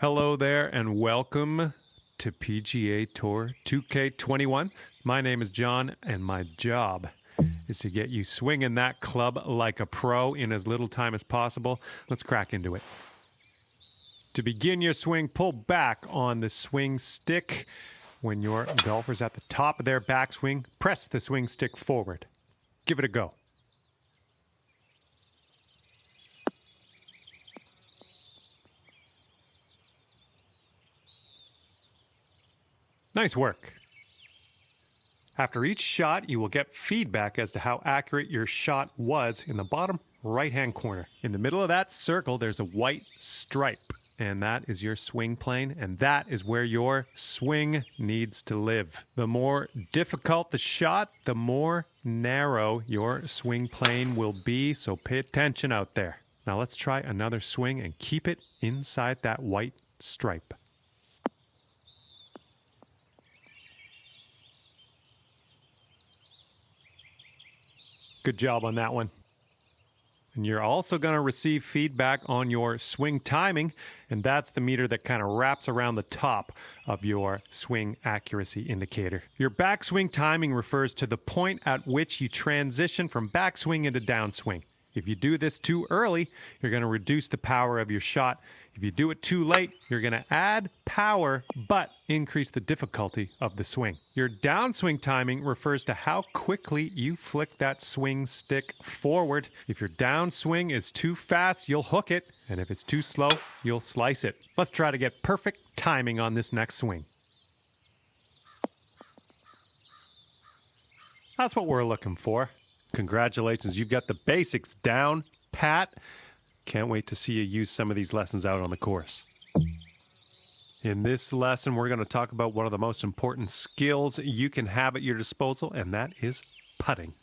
Hello there and welcome to PGA Tour 2K21. My name is John and my job is to get you swinging that club like a pro in as little time as possible. Let's crack into it. To begin your swing, pull back on the swing stick. When your golfer's at the top of their backswing, press the swing stick forward. Give it a go. Nice work. After each shot, you will get feedback as to how accurate your shot was in the bottom right-hand corner. In the middle of that circle, there's a white stripe, and that is your swing plane, and that is where your swing needs to live. The more difficult the shot, the more narrow your swing plane will be, so pay attention out there. Now let's try another swing and keep it inside that white stripe. Good job on that one. And you're also going to receive feedback on your swing timing, and that's the meter that kind of wraps around the top of your swing accuracy indicator. Your backswing timing refers to the point at which you transition from backswing into downswing. If you do this too early, you're going to reduce the power of your shot. If you do it too late, you're going to add power but increase the difficulty of the swing. Your downswing timing refers to how quickly you flick that swing stick forward. If your downswing is too fast, you'll hook it, and if it's too slow, you'll slice it. Let's try to get perfect timing on this next swing. That's what we're looking for. Congratulations, you've got the basics down pat. Can't wait to see you use some of these lessons out on the course. In this lesson, we're going to talk about one of the most important skills you can have at your disposal, and that is putting.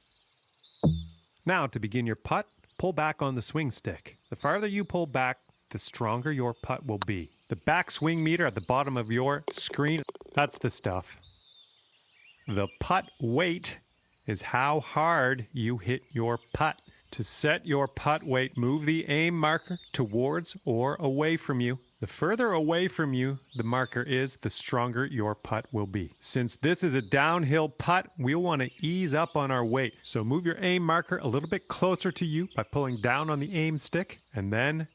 Now, to begin your putt, pull back on the swing stick. The farther you pull back, the stronger your putt will be. The backswing meter at the bottom of your screen, that's the stuff. The putt weight is how hard you hit your putt. To set your putt weight, move the aim marker towards or away from you. The further away from you the marker is, the stronger your putt will be. Since this is a downhill putt, we'll want to ease up on our weight. So move your aim marker a little bit closer to you by pulling down on the aim stick, and then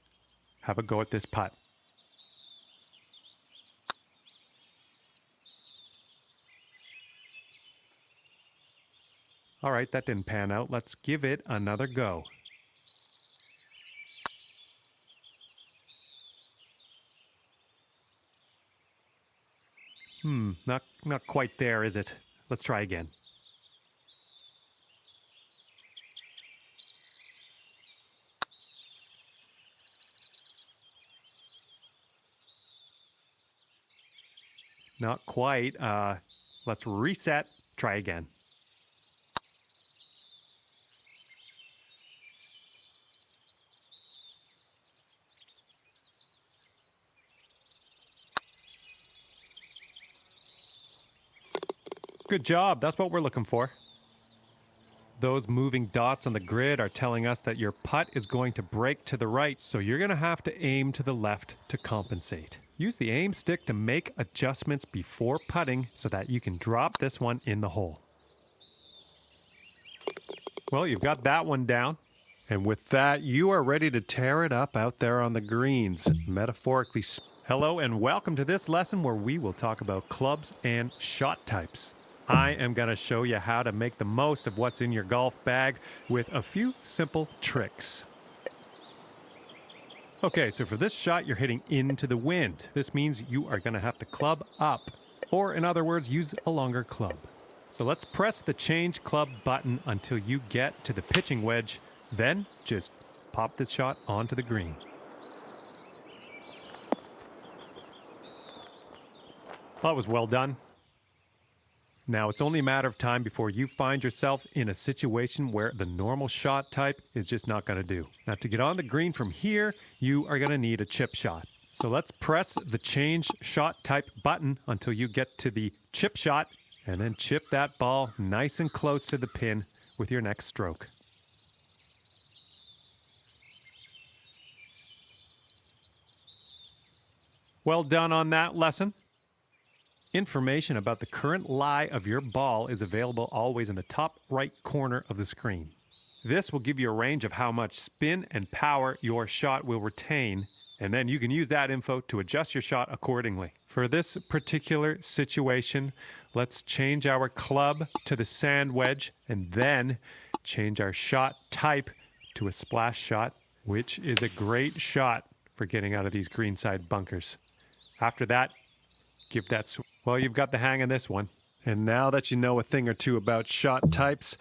have a go at this putt. All right, that didn't pan out. Let's give it another go. Not quite there, is it? Let's try again. Not quite. Let's reset. Try again. Good job. That's what we're looking for. Those moving dots on the grid are telling us that your putt is going to break to the right, so you're going to have to aim to the left to compensate. Use the aim stick to make adjustments before putting so that you can drop this one in the hole. Well, you've got that one down. And with that, you are ready to tear it up out there on the greens, metaphorically. Hello and welcome to this lesson where we will talk about clubs and shot types. I am going to show you how to make the most of what's in your golf bag with a few simple tricks. Okay, so for this shot, you're hitting into the wind. This means you are going to have to club up, or in other words, use a longer club. So let's press the change club button until you get to the pitching wedge. Then just pop this shot onto the green. That was well done. Now it's only a matter of time before you find yourself in a situation where the normal shot type is just not going to do. Now to get on the green from here, you are going to need a chip shot. So let's press the change shot type button until you get to the chip shot, and then chip that ball nice and close to the pin with your next stroke. Well done on that lesson. Information about the current lie of your ball is available always in the top right corner of the screen. This will give you a range of how much spin and power your shot will retain, and then you can use that info to adjust your shot accordingly. For this particular situation, let's change our club to the sand wedge and then change our shot type to a splash shot, which is a great shot for getting out of these greenside bunkers. After that, give that swing. Well, you've got the hang of this one. And now that you know a thing or two about shot types,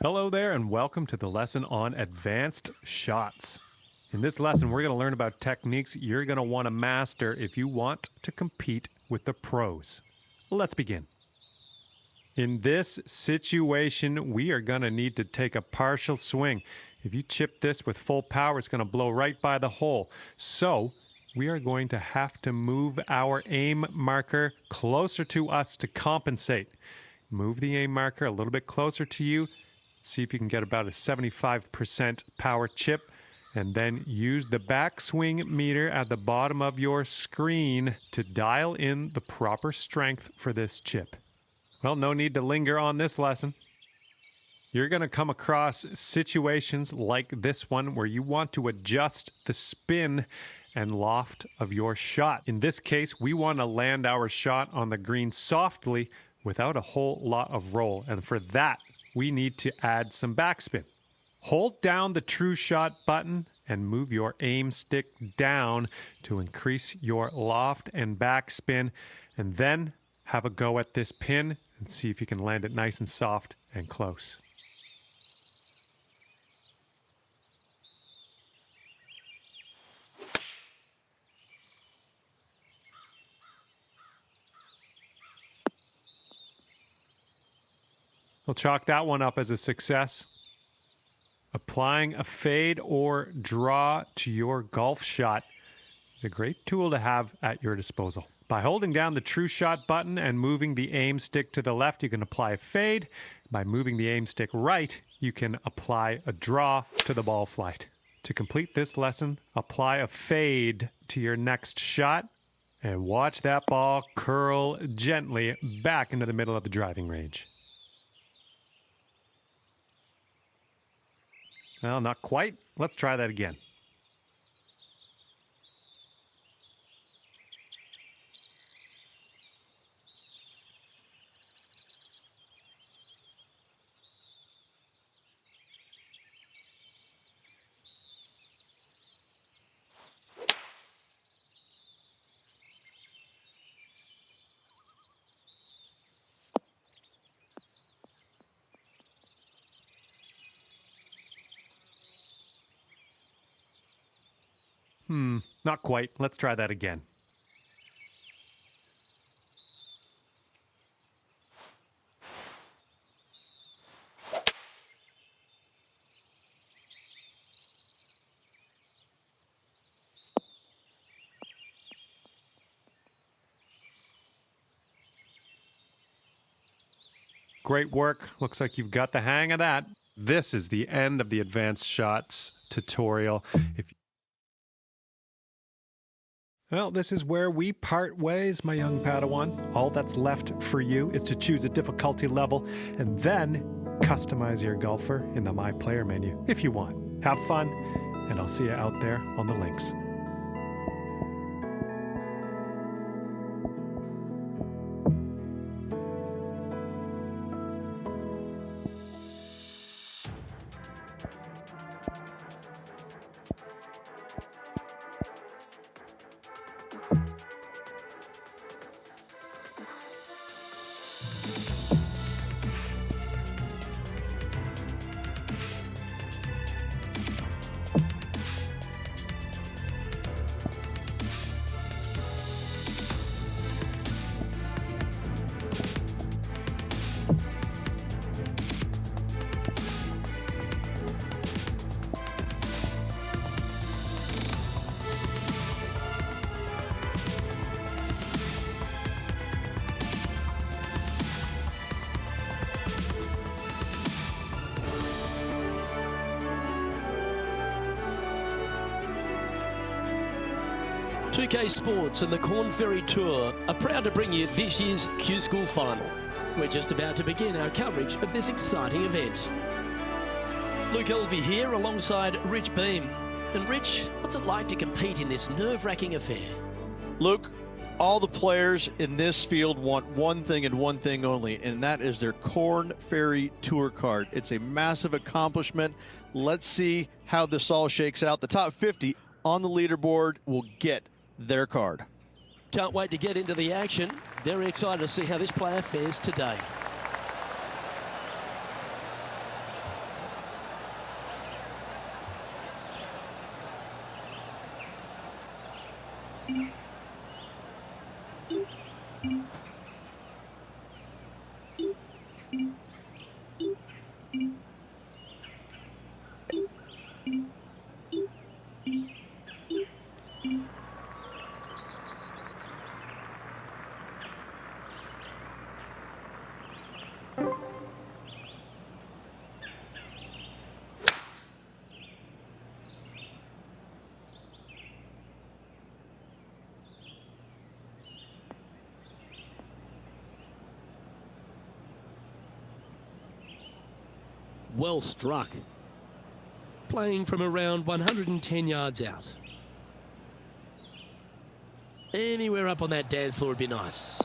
Hello there and welcome to the lesson on advanced shots. In this lesson, we're going to learn about techniques you're going to want to master if you want to compete with the pros. Let's begin. In this situation, we are going to need to take a partial swing. If you chip this with full power, it's going to blow right by the hole. So we are going to have to move our aim marker closer to us to compensate. Move the aim marker a little bit closer to you. See if you can get about a 75% power chip. And then use the backswing meter at the bottom of your screen to dial in the proper strength for this chip. Well, no need to linger on this lesson. You're going to come across situations like this one where you want to adjust the spin and loft of your shot. In this case, we want to land our shot on the green softly without a whole lot of roll. And for that, we need to add some backspin. Hold down the true shot button and move your aim stick down to increase your loft and backspin. And then have a go at this pin and see if you can land it nice and soft and close. We'll chalk that one up as a success. Applying a fade or draw to your golf shot is a great tool to have at your disposal. By holding down the true shot button and moving the aim stick to the left, you can apply a fade. By moving the aim stick right, you can apply a draw to the ball flight. To complete this lesson, apply a fade to your next shot and watch that ball curl gently back into the middle of the driving range. Well, not quite. Let's try that again. Not quite. Let's try that again. Great work. Looks like you've got the hang of that. This is the end of the advanced shots tutorial. Well, this is where we part ways, my young Padawan. All that's left for you is to choose a difficulty level and then customize your golfer in the My Player menu if you want. Have fun, and I'll see you out there on the links. UK Sports and the Corn Ferry Tour are proud to bring you this year's Q School Final. We're just about to begin our coverage of this exciting event. Luke Elvey here alongside Rich Beam. And Rich, what's it like to compete in this nerve-wracking affair? Luke, all the players in this field want one thing and one thing only, and that is their Corn Ferry Tour card. It's a massive accomplishment. Let's see how this all shakes out. The top 50 on the leaderboard will get their card. Can't wait to get into the action. Very excited to see how this player fares today. Well struck. Playing from around 110 yards out. Anywhere up on that dance floor would be nice.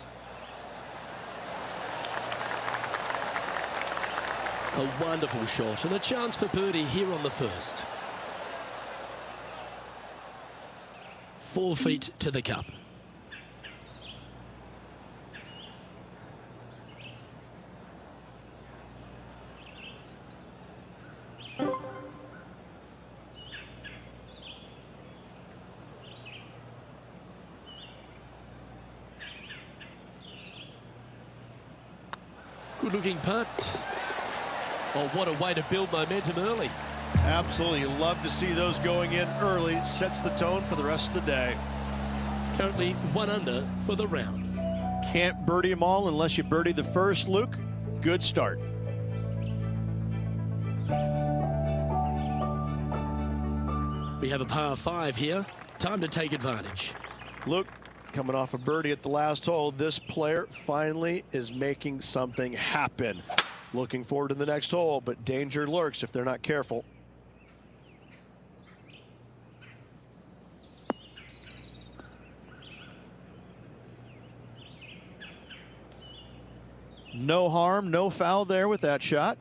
A wonderful shot and a chance for birdie here on the first. 4 feet to the cup. Good looking putt. Oh, what a way to build momentum early. Absolutely. Love to see those going in early. Sets the tone for the rest of the day. Currently 1 under for the round. Can't birdie them all unless you birdie the first, Luke. Good start. We have a par 5 here. Time to take advantage. Luke, coming off a birdie at the last hole, this player finally is making something happen. Looking forward to the next hole, but danger lurks if they're not careful. No harm, no foul there with that shot.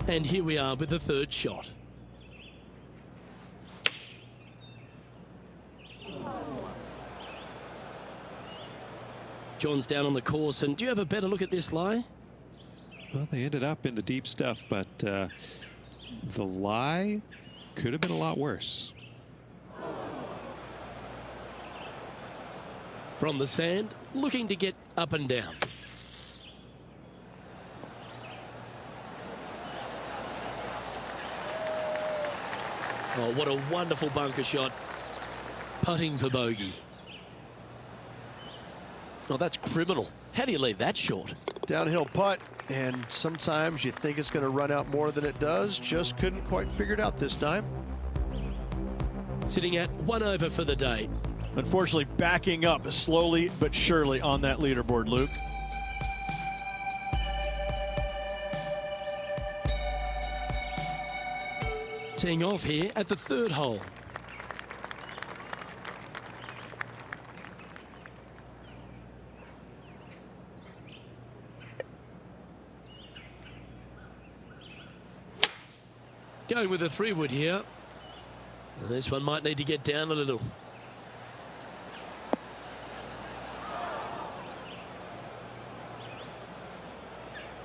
And here we are with the third shot. John's down on the course, and do you have a better look at this lie? Well, they ended up in the deep stuff, but the lie could have been a lot worse. From the sand, looking to get up and down. Oh, what a wonderful bunker shot. Putting for bogey. Oh, that's criminal. How do you leave that short? Downhill putt, and sometimes you think it's going to run out more than it does. Just couldn't quite figure it out this time. Sitting at 1 over for the day. Unfortunately, backing up slowly but surely on that leaderboard, Luke. Teeing off here at the 3rd hole. Going with a 3-wood here. This one might need to get down a little.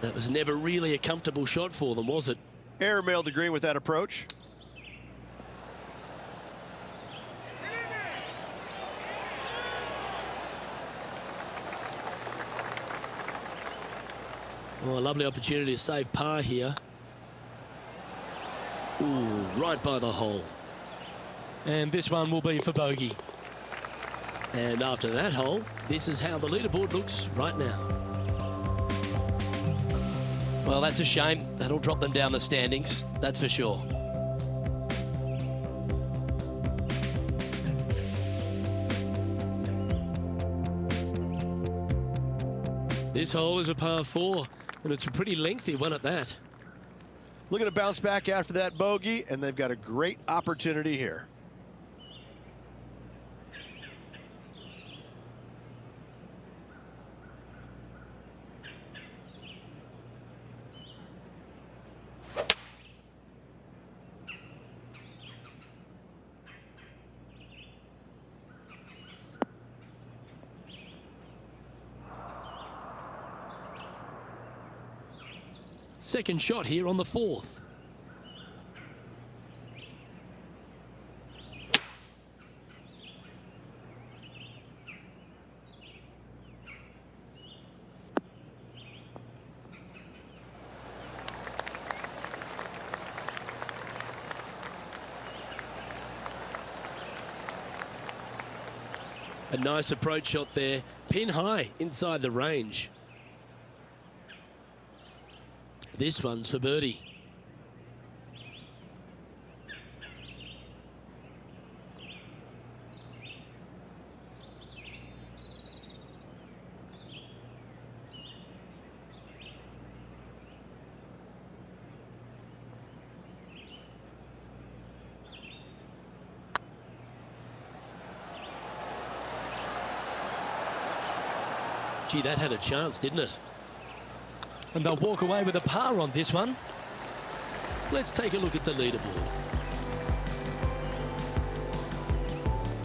That was never really a comfortable shot for them, was it? Airmailed the green with that approach. Oh, a lovely opportunity to save par here. Ooh, right by the hole. And this one will be for bogey. And after that hole, this is how the leaderboard looks right now. Well, that's a shame. That'll drop them down the standings, that's for sure. This hole is a par 4, and it's a pretty lengthy one at that. Looking to bounce back after that bogey, and they've got a great opportunity here. Second shot here on the 4th. A nice approach shot there, pin high inside the range. This one's for birdie. Gee, that had a chance, didn't it? And they'll walk away with a par on this one. Let's take a look at the leaderboard.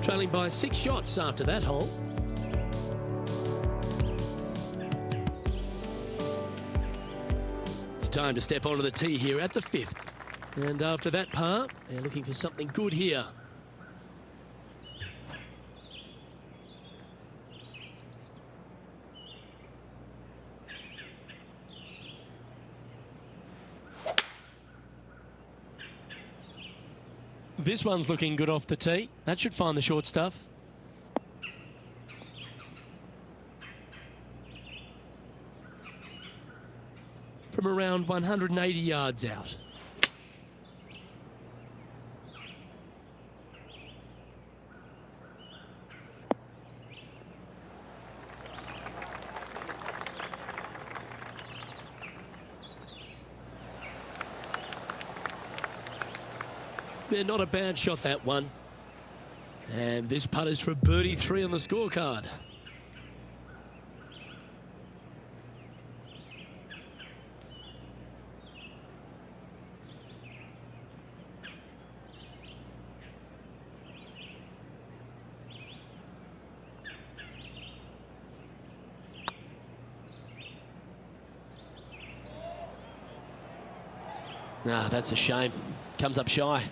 Trailing by 6 shots after that hole. It's time to step onto the tee here at the 5th. And after that par, they're looking for something good here. This one's looking good off the tee. That should find the short stuff. From around 180 yards out. Yeah, not a bad shot, that one. And this putt is for birdie 3 on the scorecard. Ah, that's a shame. Comes up shy.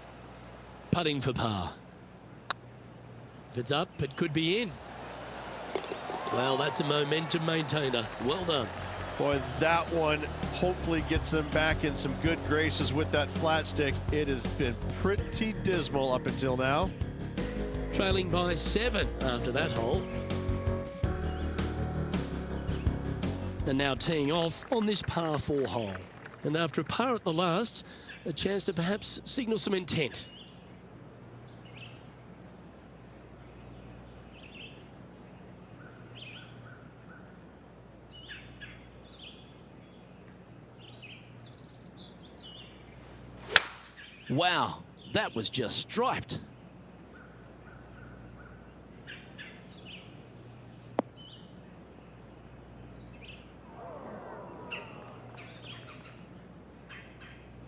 Putting for par. If it's up, it could be in. Well, that's a momentum maintainer. Well done. Boy, that one hopefully gets them back in some good graces with that flat stick. It has been pretty dismal up until now. Trailing by 7 after that hole. And now teeing off on this par 4 hole. And after a par at the last, a chance to perhaps signal some intent. Wow, that was just striped.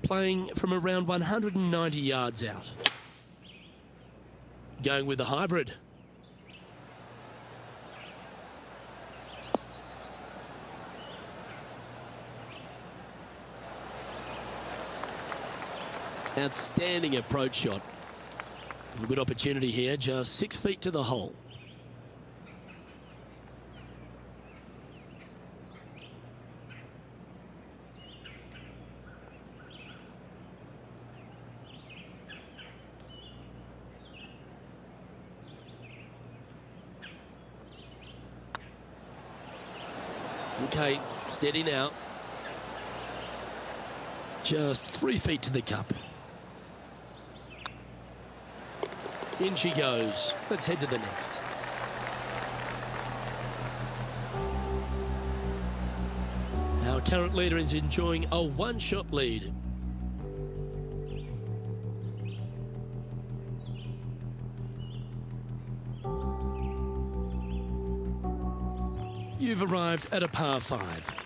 Playing from around 190 yards out. Going with the hybrid. Outstanding approach shot. A good opportunity here, just 6 feet to the hole. Okay, steady now. Just 3 feet to the cup. In she goes. Let's head to the next. Our current leader is enjoying a one-shot lead. You've arrived at a par 5.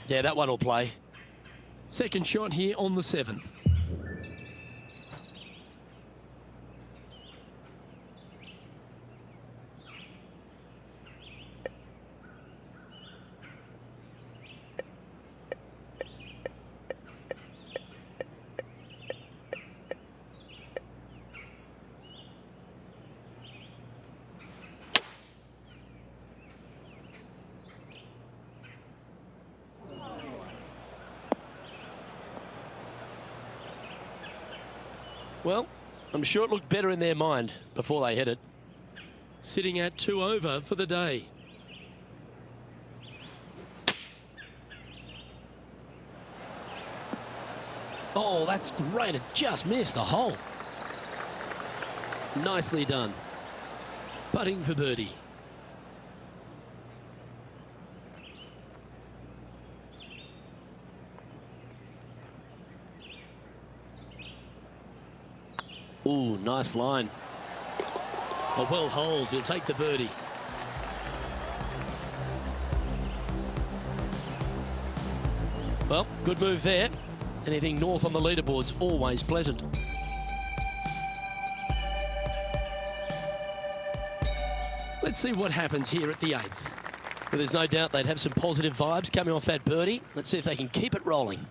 Yeah, that one will play. Second shot here on the 7th. Well, I'm sure it looked better in their mind before they hit it. Sitting at 2 over for the day. Oh, that's great. It just missed the hole. Nicely done. Putting for birdie. Ooh, nice line. A well holed, he'll take the birdie. Well, good move there. Anything north on the leaderboard's always pleasant. Let's see what happens here at the 8th. Well, there's no doubt they'd have some positive vibes coming off that birdie. Let's see if they can keep it rolling.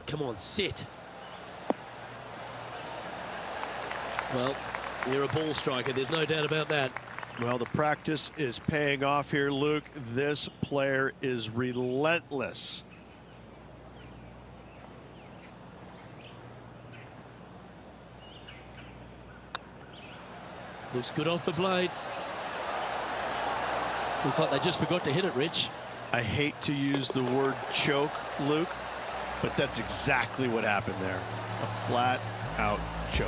Come on, sit. Well, you're a ball striker. There's no doubt about that. Well, the practice is paying off here, Luke. This player is relentless. Looks good off the blade. Looks like they just forgot to hit it, Rich. I hate to use the word choke, Luke, but that's exactly what happened there. A flat out choke.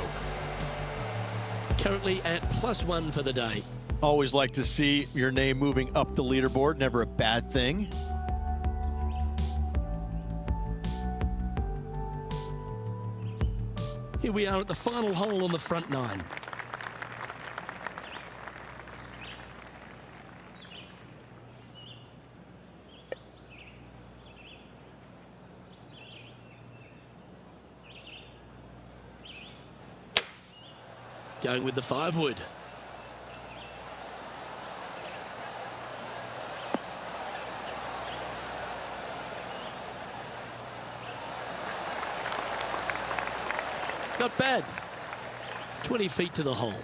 Currently at +1 for the day. Always like to see your name moving up the leaderboard. Never a bad thing. Here we are at the final hole on the front nine. Going with the 5-wood. Not bad. 20 feet to the hole.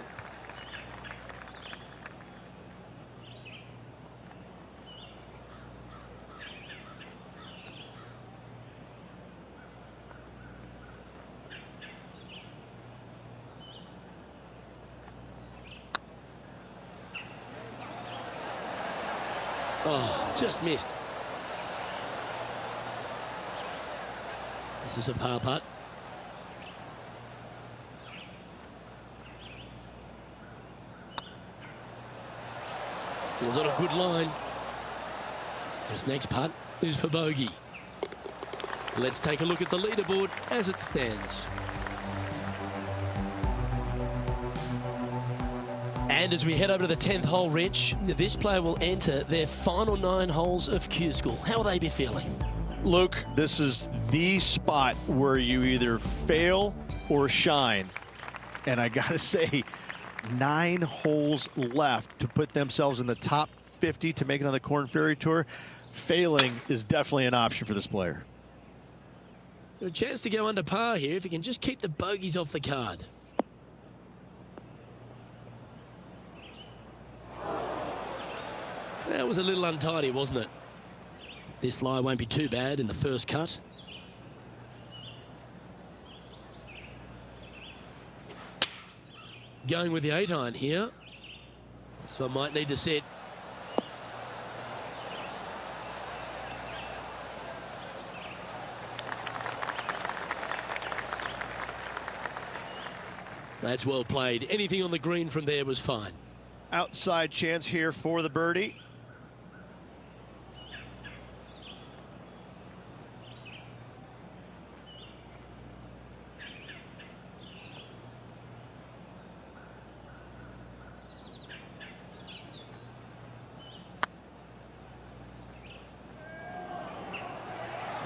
Oh, just missed. This is a par putt. It was on a good line. This next putt is for bogey. Let's take a look at the leaderboard as it stands. And as we head over to the 10th hole, Rich, this player will enter their final 9 holes of Q School. How will they be feeling? Luke, this is the spot where you either fail or shine. And I gotta say, 9 holes left to put themselves in the top 50 to make it on the Korn Ferry Tour. Failing is definitely an option for this player. A chance to go under par here if you can just keep the bogeys off the card. That was a little untidy, wasn't it? This lie won't be too bad in the first cut. Going with the 8-iron here. This one might need to set. That's well played. Anything on the green from there was fine. Outside chance here for the birdie.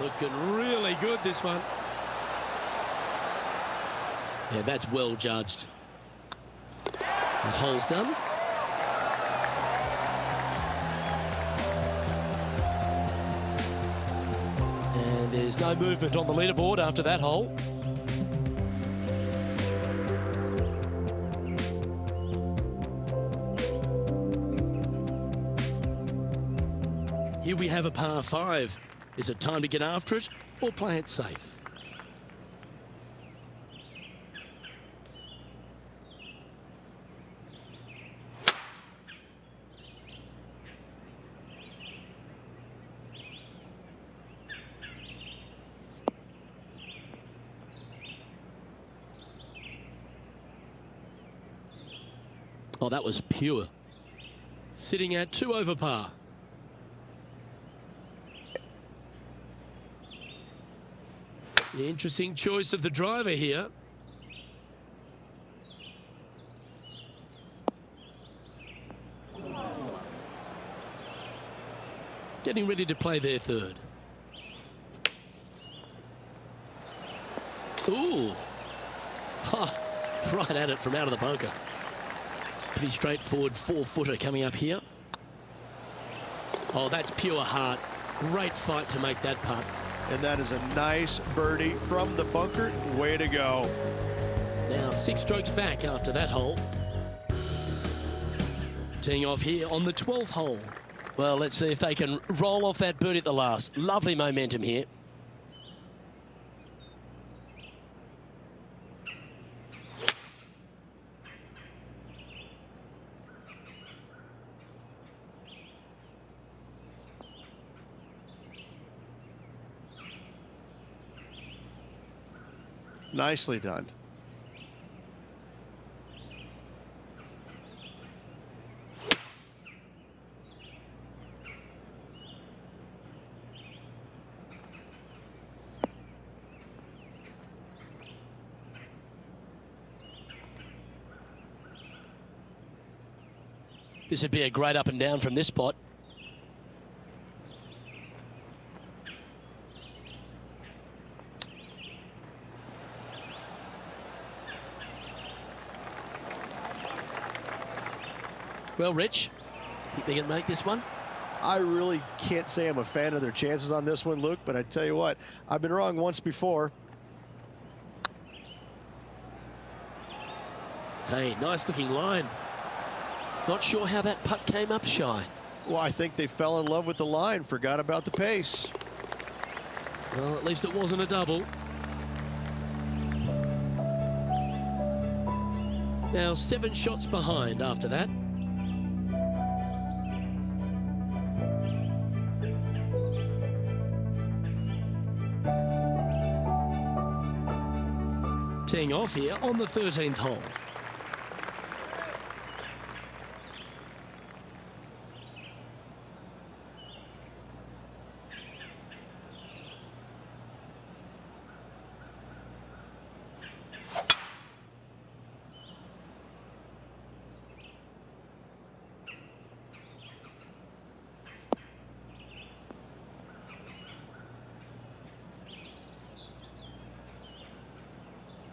Looking really good, this one. Yeah, that's well judged. That hole's done. And there's no movement on the leaderboard after that hole. Here we have a par 5. Is it time to get after it or play it safe? Oh, that was pure. Sitting at 2 over par. The interesting choice of the driver here. Getting ready to play their third. Ooh. Ha, right at it from out of the bunker. Pretty straightforward 4-footer coming up here. Oh, that's pure heart. Great fight to make that putt. And that is a nice birdie from the bunker. Way to go. Now 6 strokes back after that hole. Teeing off here on the 12th hole. Well, let's see if they can roll off that birdie at the last. Lovely momentum here. Nicely done. This would be a great up and down from this spot. Well, Rich, think they can make this one? I really can't say I'm a fan of their chances on this one, Luke, but I tell you what, I've been wrong once before. Hey, nice looking line. Not sure how that putt came up shy. Well, I think they fell in love with the line, forgot about the pace. Well, at least it wasn't a double. Now 7 shots behind after that. Teeing off here on the 13th hole.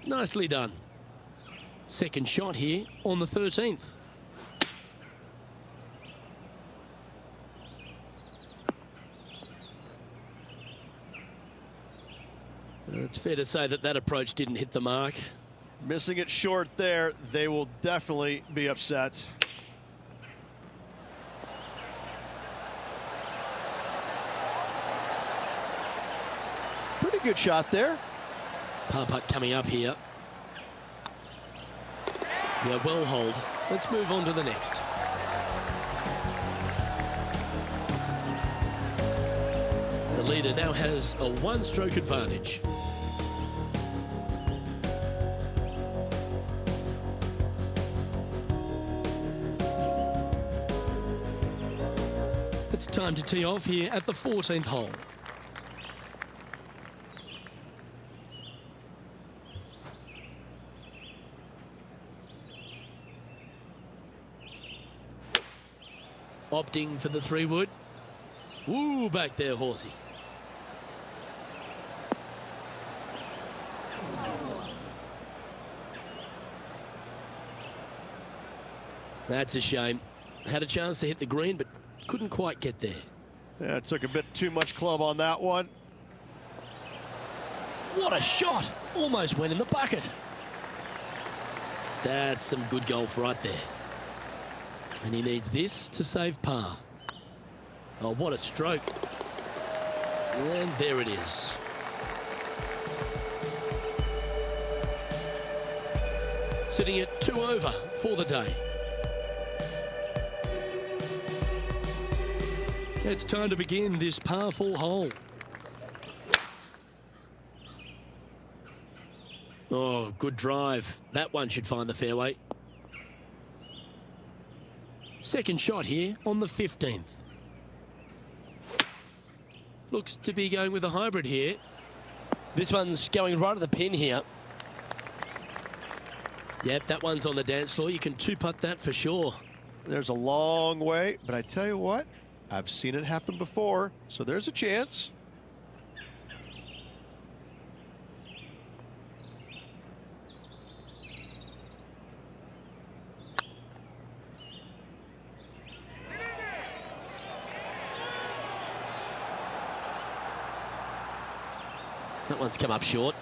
Nicely done. Second shot here on the 13th. It's fair to say that that approach didn't hit the mark. Missing it short there, they will definitely be upset. Pretty good shot there. Par putt coming up here. Yeah, well hold. Let's move on to the next. The leader now has a 1-stroke advantage. It's time to tee off here at the 14th hole. Opting for the 3-wood. Woo, back there, horsey. That's a shame. Had a chance to hit the green, but couldn't quite get there. Yeah, it took a bit too much club on that one. What a shot! Almost went in the bucket. That's some good golf right there. And he needs this to save par. Oh, what a stroke. And there it is. Sitting at 2 over for the day. It's time to begin this par 4 hole. Oh, good drive. That one should find the fairway. Second shot here on the 15th. Looks to be going with a hybrid here. This one's going right at the pin here. Yep, that one's on the dance floor. You can 2-putt that for sure. There's a long way, but I tell you what, I've seen it happen before, so there's a chance. That one's come up short.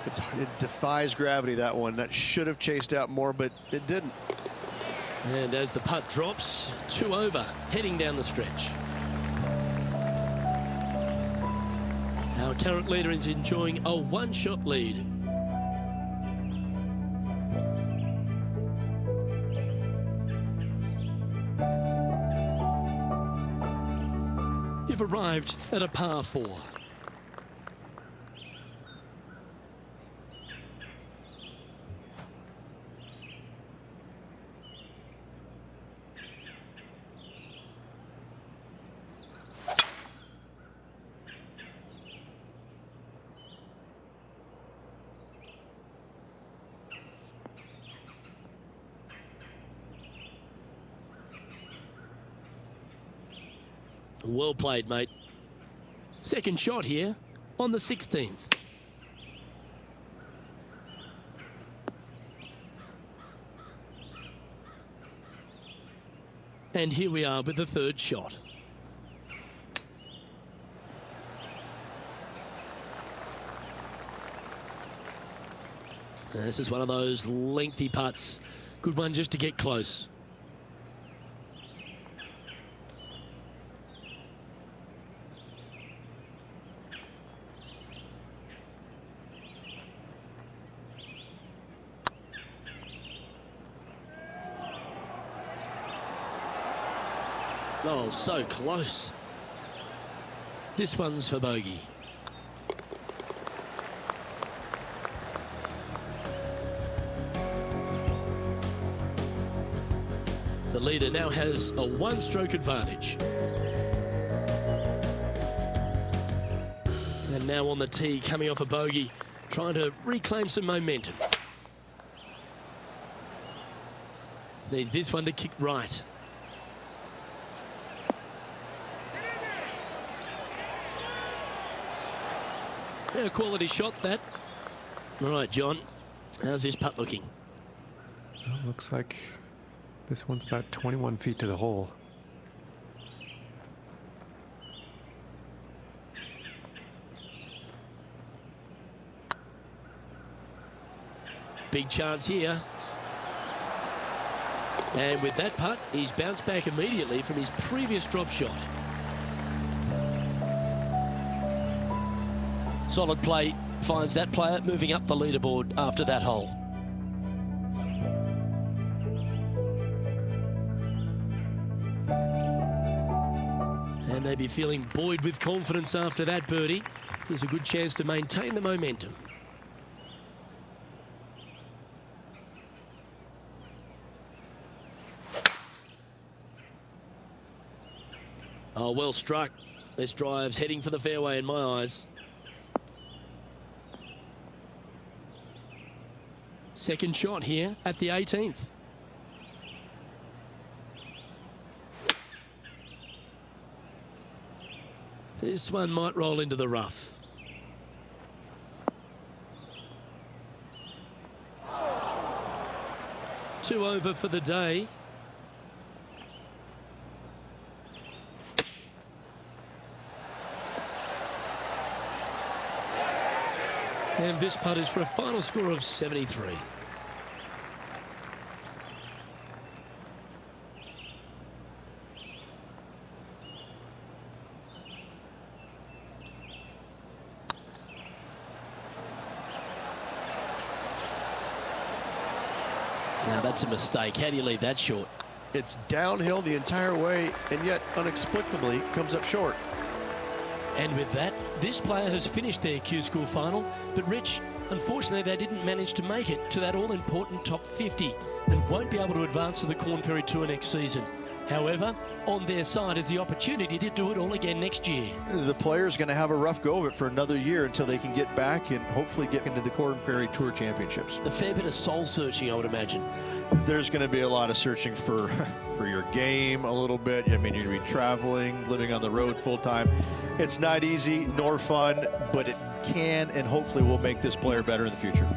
It defies gravity, that one. That should have chased out more, but it didn't. And as the putt drops, 2 over, heading down the stretch. Our current leader is enjoying a 1-shot lead. You've arrived at a par 4. Well played, mate. Second shot here on the 16th. And here we are with the third shot. This is one of those lengthy putts. Good one just to get close. Oh, so close. This one's for bogey. The leader now has a one-stroke advantage. And now on the tee, coming off a bogey, trying to reclaim some momentum. Needs this one to kick right. A quality shot, that. All right, John, how's this putt looking? Well, looks like this one's about 21 feet to the hole. Big chance here. And with that putt, he's bounced back immediately from his previous drop shot. Solid play finds that player moving up the leaderboard after that hole. And they'd be feeling buoyed with confidence after that birdie. Here's a good chance to maintain the momentum. Oh, well struck. This drive's heading for the fairway in my eyes. Second shot here at the 18th. This one might roll into the rough. Two over for the day. And this putt is for a final score of 73. Now that's a mistake. How do you leave that short? It's downhill the entire way, and yet inexplicably comes up short. And with that, this player has finished their Q School final, but Rich, unfortunately they didn't manage to make it to that all-important top 50 and won't be able to advance to the Corn Ferry Tour next season. However, on their side is the opportunity to do it all again next year. The player's going to have a rough go of it for another year until they can get back and hopefully get into the Corn Ferry Tour Championships. A fair bit of soul searching, I would imagine. There's going to be a lot of searching for your game a little bit. I mean, you're going to be traveling, living on the road full time. It's not easy nor fun, but it can and hopefully will make this player better in the future.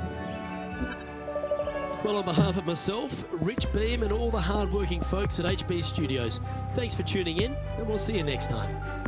Well, on behalf of myself, Rich Beam, and all the hard-working folks at HB Studios, thanks for tuning in, and we'll see you next time.